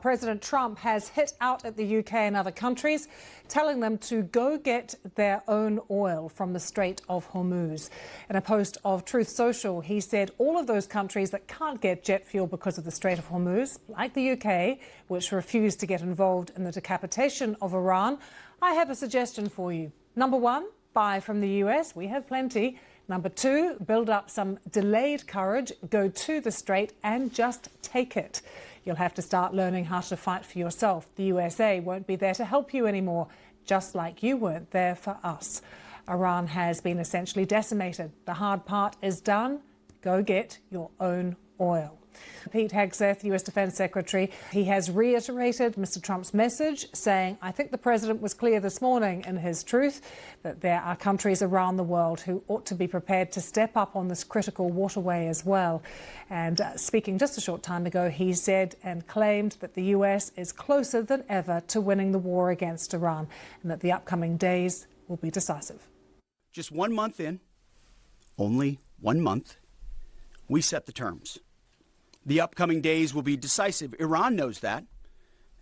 President Trump has hit out at the UK and other countries, telling them to go get their own oil from the Strait of Hormuz. In a post of Truth Social, he said all of those countries that can't get jet fuel because of the Strait of Hormuz, like the UK, which refused to get involved in the decapitation of Iran, I have a suggestion for you. Number one, buy from the US. We have plenty. Number two, build up some delayed courage, go to the Strait and just take it. You'll have to start learning how to fight for yourself. The USA won't be there to help you anymore, just like you weren't there for us. Iran has been essentially decimated. The hard part is done. Go get your own oil. Pete Hegseth, US Defense Secretary, he has reiterated Mr. Trump's message, saying, I think the president was clear this morning in his truth that there are countries around the world who ought to be prepared to step up on this critical waterway as well. And speaking just a short time ago, he said and claimed that the US is closer than ever to winning the war against Iran and that the upcoming days will be decisive. Just 1 month in, only 1 month, we set the terms. The upcoming days will be decisive. Iran knows that,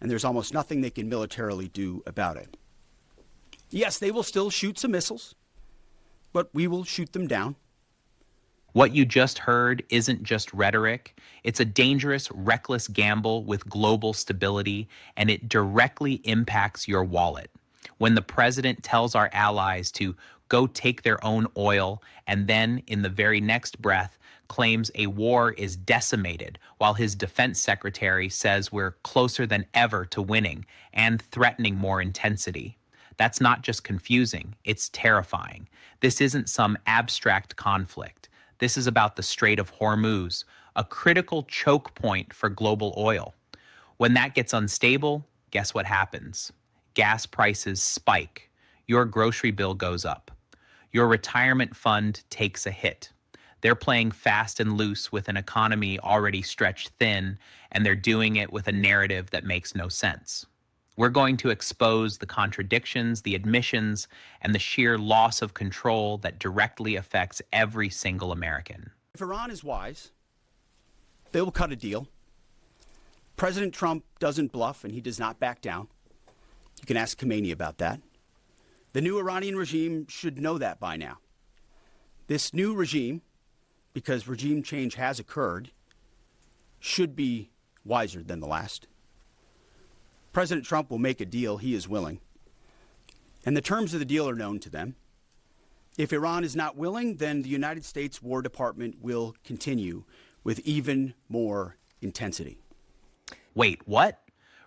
and there's almost nothing they can militarily do about it. Yes, they will still shoot some missiles, but we will shoot them down. What you just heard isn't just rhetoric. It's a dangerous, reckless gamble with global stability, and it directly impacts your wallet. When the president tells our allies to go take their own oil and then, in the very next breath, claims a war is decimated, while his defense secretary says we're closer than ever to winning and threatening more intensity. That's not just confusing, it's terrifying. This isn't some abstract conflict. This is about the Strait of Hormuz, a critical choke point for global oil. When that gets unstable, guess what happens? Gas prices spike. Your grocery bill goes up. Your retirement fund takes a hit. They're playing fast and loose with an economy already stretched thin, and they're doing it with a narrative that makes no sense. We're going to expose the contradictions, the admissions, and the sheer loss of control that directly affects every single American. If Iran is wise, they will cut a deal. President Trump doesn't bluff, and he does not back down. You can ask Khomeini about that. The new Iranian regime should know that by now. This new regime, because regime change has occurred, should be wiser than the last. President Trump will make a deal he is willing, and the terms of the deal are known to them. If Iran is not willing, then the United States War Department will continue with even more intensity. Wait, what?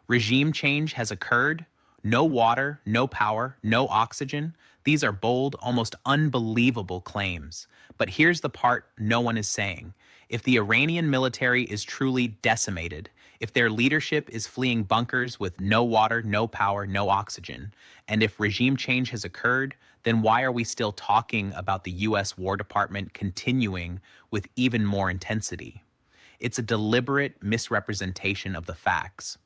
Regime change has occurred? No water, no power, no oxygen? These are bold, almost unbelievable claims. But here's the part no one is saying. If the Iranian military is truly decimated, if their leadership is fleeing bunkers with no water, no power, no oxygen, and if regime change has occurred, then why are we still talking about the U.S. War Department continuing with even more intensity? It's a deliberate misrepresentation of the facts.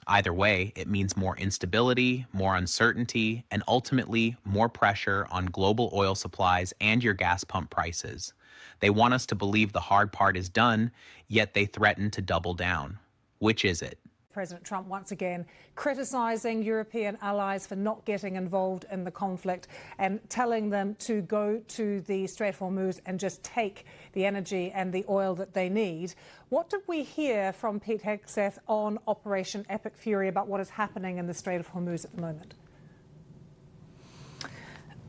Either way, it means more instability, more uncertainty, and ultimately more pressure on global oil supplies and your gas pump prices. They want us to believe the hard part is done, yet they threaten to double down. Which is it? President Trump once again criticising European allies for not getting involved in the conflict and telling them to go to the Strait of Hormuz and just take the energy and the oil that they need. What did we hear from Pete Hegseth on Operation Epic Fury about what is happening in the Strait of Hormuz at the moment?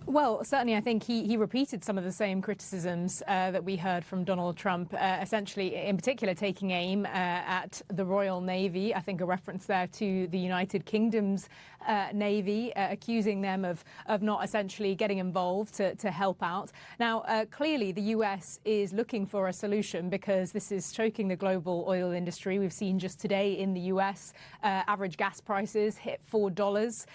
Well, certainly I think he repeated some of the same criticisms that we heard from Donald Trump, essentially, in particular, taking aim at the Royal Navy. I think a reference there to the United Kingdom's Navy, accusing them of not essentially getting involved to help out. Now, clearly, the US is looking for a solution because this is choking the global oil industry. We've seen just today in the US, average gas prices hit $4.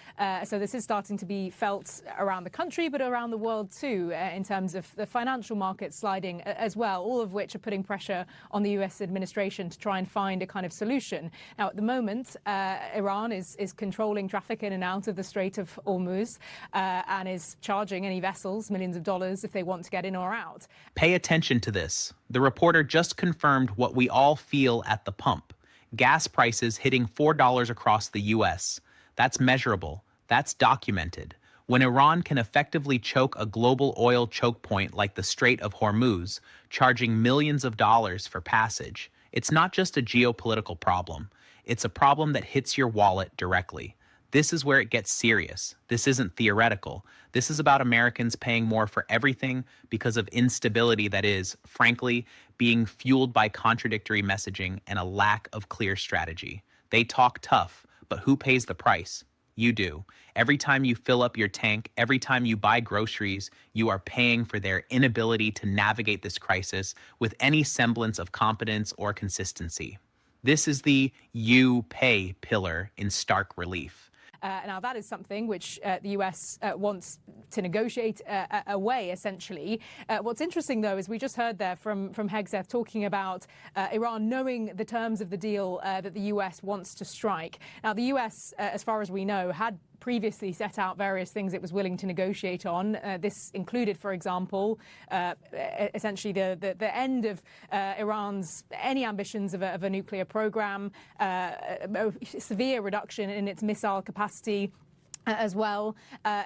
So this is starting to be felt around the country, but around the world too, in terms of the financial markets sliding as well, all of which are putting pressure on the US administration to try and find a kind of solution. Now, at the moment, Iran is controlling traffic in and out of the Strait of Hormuz and is charging any vessels millions of dollars if they want to get in or out. Pay attention to this. The reporter just confirmed what we all feel at the pump. gas prices hitting $4 across the U.S. That's measurable. That's documented. When Iran can effectively choke a global oil choke point like the Strait of Hormuz, charging millions of dollars for passage, it's not just a geopolitical problem. It's a problem that hits your wallet directly. This is where it gets serious. This isn't theoretical. This is about Americans paying more for everything because of instability that is, frankly, being fueled by contradictory messaging and a lack of clear strategy. They talk tough, but who pays the price? You do. Every time you fill up your tank, every time you buy groceries, you are paying for their inability to navigate this crisis with any semblance of competence or consistency. This is the you pay pillar in stark relief. Now, that is something which the US wants to negotiate away, essentially. What's interesting, though, is we just heard there from Hegseth talking about Iran knowing the terms of the deal that the US wants to strike. Now, the US, as far as we know, had previously set out various things it was willing to negotiate on. This included, for example, essentially the end of Iran's any ambitions of a nuclear program, a severe reduction in its missile capacity, as well.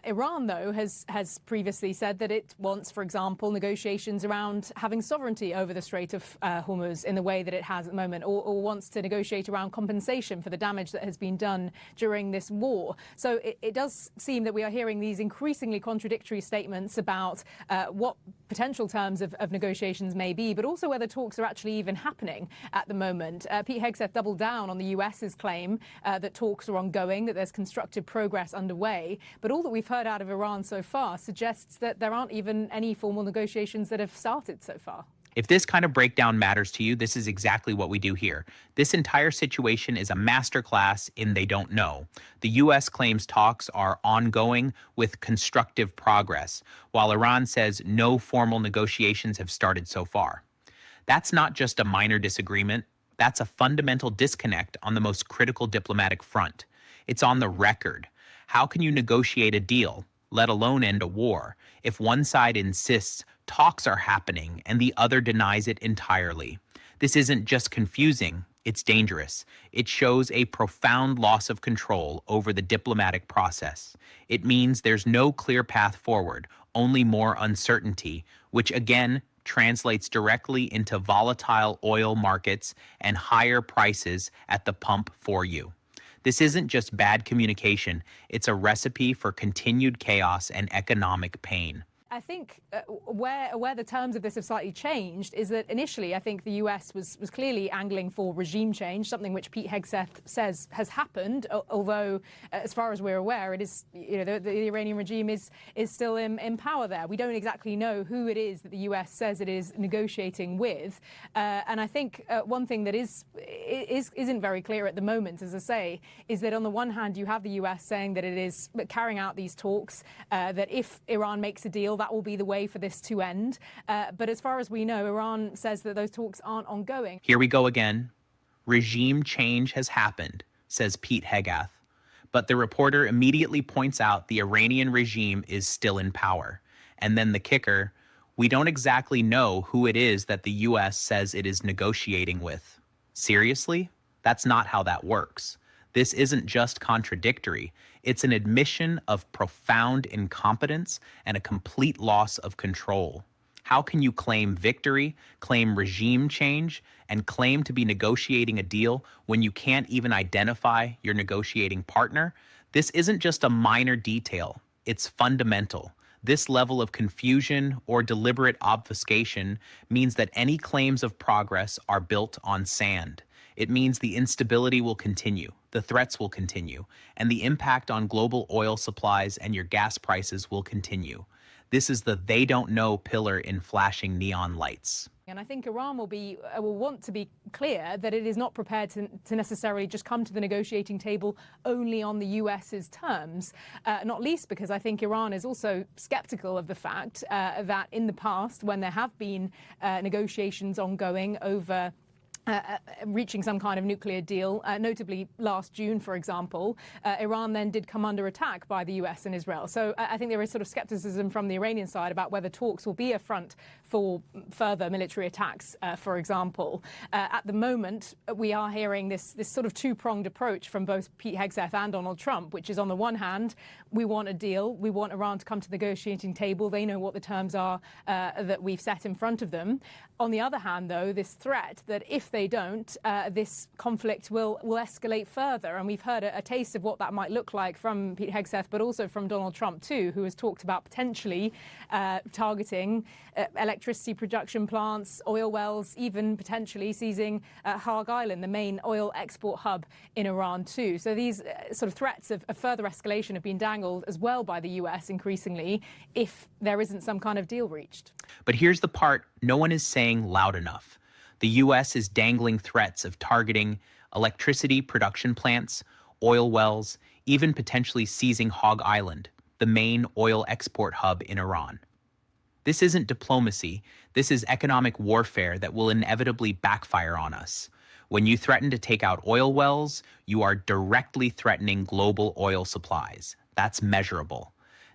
Iran, though, has previously said that it wants, for example, negotiations around having sovereignty over the Strait of Hormuz in the way that it has at the moment, or wants to negotiate around compensation for the damage that has been done during this war. So it does seem that we are hearing these increasingly contradictory statements about what potential terms of negotiations may be, but also whether talks are actually even happening at the moment. Pete Hegseth doubled down on the US's claim that talks are ongoing, that there's constructive progress underway. But all that we've heard out of Iran so far suggests that there aren't even any formal negotiations that have started so far. If this kind of breakdown matters to you, this is exactly what we do here. This entire situation is a masterclass in they don't know. The U.S. claims talks are ongoing with constructive progress, while Iran says no formal negotiations have started so far. That's not just a minor disagreement. That's a fundamental disconnect on the most critical diplomatic front. It's on the record. How can you negotiate a deal, let alone end a war, if one side insists talks are happening and the other denies it entirely? This isn't just confusing, it's dangerous. It shows a profound loss of control over the diplomatic process. It means there's no clear path forward, only more uncertainty, which again translates directly into volatile oil markets and higher prices at the pump for you. This isn't just bad communication, it's a recipe for continued chaos and economic pain. I think where the terms of this have slightly changed is that initially I think the US was clearly angling for regime change, something which Pete Hegseth says has happened, although as far as we're aware, it is, the Iranian regime is still in power there. We don't exactly know who it is that the US says it is negotiating with. And I think one thing that isn't very clear at the moment, as I say, is that on the one hand you have the US saying that it is carrying out these talks, that if Iran makes a deal, that will be the way for this to end. But as far as we know, Iran says that those talks aren't ongoing. Here we go again. Regime change has happened, says Pete Hegseth. But the reporter immediately points out the Iranian regime is still in power. And then the kicker, we don't exactly know who it is that the U.S. says it is negotiating with. Seriously? That's not how that works. This isn't just contradictory. It's an admission of profound incompetence and a complete loss of control. How can you claim victory, claim regime change, and claim to be negotiating a deal when you can't even identify your negotiating partner? This isn't just a minor detail. It's fundamental. This level of confusion or deliberate obfuscation means that any claims of progress are built on sand. It means the instability will continue, the threats will continue, and the impact on global oil supplies and your gas prices will continue. This is the they don't know pillar in flashing neon lights. And I think Iran will want to be clear that it is not prepared to necessarily just come to the negotiating table only on the US's terms, not least because I think Iran is also skeptical of the fact that in the past, when there have been negotiations ongoing over reaching some kind of nuclear deal. Notably, last June, for example, Iran then did come under attack by the US and Israel. So I think there is sort of skepticism from the Iranian side about whether talks will be a front for further military attacks, for example. At the moment, we are hearing this sort of two-pronged approach from both Pete Hegseth and Donald Trump, which is, on the one hand, we want a deal. We want Iran to come to the negotiating table. They know what the terms are that we've set in front of them. On the other hand, though, this threat that if they don't, this conflict will escalate further. And we've heard a taste of what that might look like from Pete Hegseth, but also from Donald Trump, too, who has talked about potentially targeting electricity production plants, oil wells, even potentially seizing Hog Island, the main oil export hub in Iran, too. So these sort of threats of further escalation have been dangled as well by the US increasingly if there isn't some kind of deal reached. But here's the part no one is saying loud enough. The U.S. is dangling threats of targeting electricity production plants, oil wells, even potentially seizing Hog Island, the main oil export hub in Iran. This isn't diplomacy. This is economic warfare that will inevitably backfire on us. When you threaten to take out oil wells, you are directly threatening global oil supplies. That's measurable.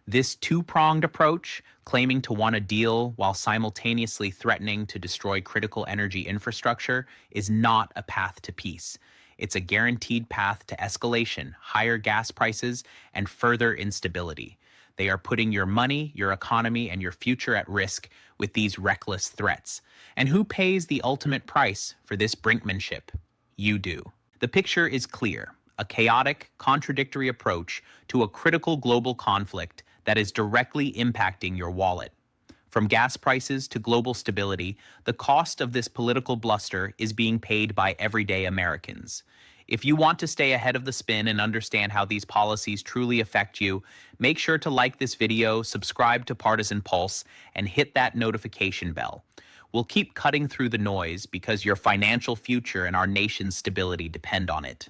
This two-pronged approach, claiming to want a deal while simultaneously threatening to destroy critical energy infrastructure, is not a path to peace. It's a guaranteed path to escalation, higher gas prices, and further instability. They are putting your money, your economy, and your future at risk with these reckless threats. And who pays the ultimate price for this brinkmanship? You do. The picture is clear: a chaotic, contradictory approach to a critical global conflict that is directly impacting your wallet. From gas prices to global stability, the cost of this political bluster is being paid by everyday Americans. If you want to stay ahead of the spin and understand how these policies truly affect you, make sure to like this video, subscribe to Partisan Pulse, and hit that notification bell. We'll keep cutting through the noise because your financial future and our nation's stability depend on it.